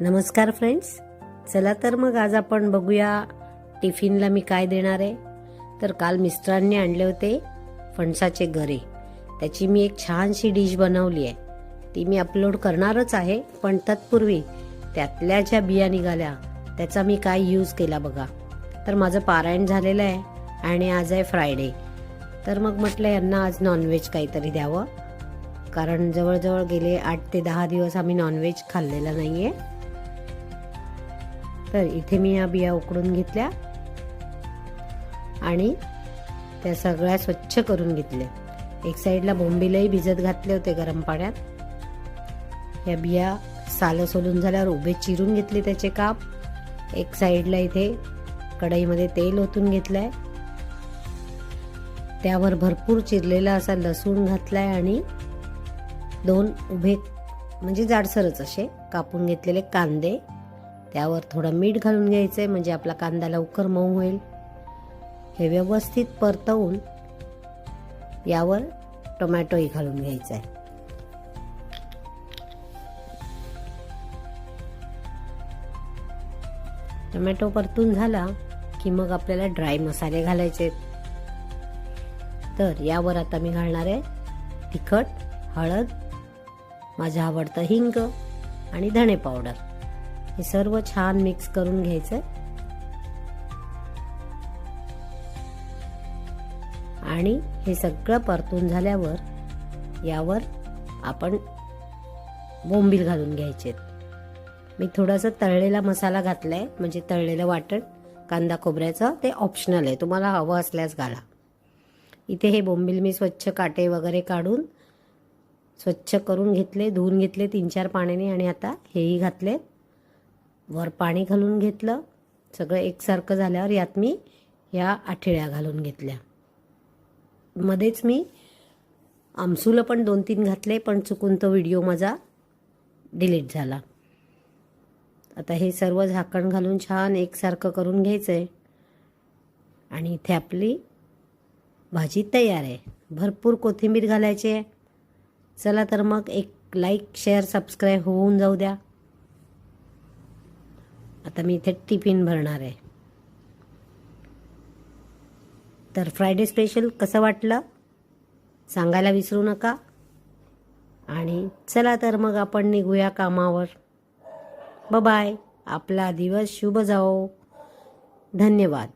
नमस्कार फ्रेंड्स, चला तर मग आज आपण बघूया टिफिनला मी काय देणार आहे. तर काल मिस्टरांनी आणले होते फणसाचे गरे. त्याची मी एक छानशी डिश बनवली आहे. ती मी अपलोड करणारच आहे, पण तत्पूर्वी त्यातल्या ज्या बिया निघाल्या त्याचा मी काय यूज केला बघा. तर माझं पारायण झालेलं आहे आणि आज आहे फ्रायडे. तर मग म्हटलं यांना आज नॉनव्हेज काहीतरी द्यावं, कारण जवळजवळ गेले 8 ते 10 दिवस आम्ही नॉनव्हेज खाल्लेला नाही आहे. तर इथे मी या बिया उकडून घेतल्या आणि त्या सगळ्या स्वच्छ करून घेतल्या. एक साईडला बोंबीलही भिजत घातले होते गरम पाण्यात. या बिया सालं सोलून झाल्यावर उभे चिरून घेतले त्याचे काप. एक साईडला इथे कढईमध्ये तेल ओतून घेतलंय, त्यावर भरपूर चिरलेला असा लसूण घातलाय आणि 2 उभे म्हणजे जाडसरच असे कापून घेतलेले कांदे. त्यावर थोडं मीठ घालून घ्यायचंय म्हणजे आपला कांदा लवकर मऊ होईल. हे व्यवस्थित परतवून यावर टोमॅटोही घालून घ्यायचा आहे. टोमॅटो परतून झाला की मग आपल्याला ड्राय मसाले घालायचे. तर यावर आता मी घालणार आहे तिखट, हळद, माझं आवडतं हिंग आणि धणे पावडर. हे सर्व छान मिक्स करून घ्यायचं आणि हे सगळं परतून झाल्यावर यावर आपण बोंबील घालून घ्यायचे. मी थोडासा तळलेला मसाला घातलाय, म्हणजे तळलेलं वाटण कांदा खोबऱ्याचं, ते ऑप्शनल आहे, तुम्हाला हवं असल्यास घाला. इथे हे बोंबील मी स्वच्छ काटे वगैरे काढून स्वच्छ करून घेतले, धुवून घेतले 3-4 पाण्याने आणि आता हेही घातले. वर पाणी घालून घेतलं. सगळं एकसारखं झाल्यावर यात मी ह्या आठेळ्या घालून घेतल्या. मध्येच मी आमसूल पण 2-3 घातले, पण चुकून तो व्हिडिओ माझा डिलीट झाला. आता हे सर्व झाकण घालून छान एकसारखं करून घ्यायचं आहे आणि इथे आपली भाजी तयार आहे. भरपूर कोथिंबीर घालायची आहे. चला तर मग एक लाईक, शेअर, सबस्क्राईब होऊन जाऊ द्या. आता मी इथे टिफिन भरणार आहे. तर फ्रायडे स्पेशल कसं वाटलं सांगायला विसरू नका. आणि चला तर मग आपण निघूया कामावर. बाय. आपला दिवस शुभ जाओ. धन्यवाद.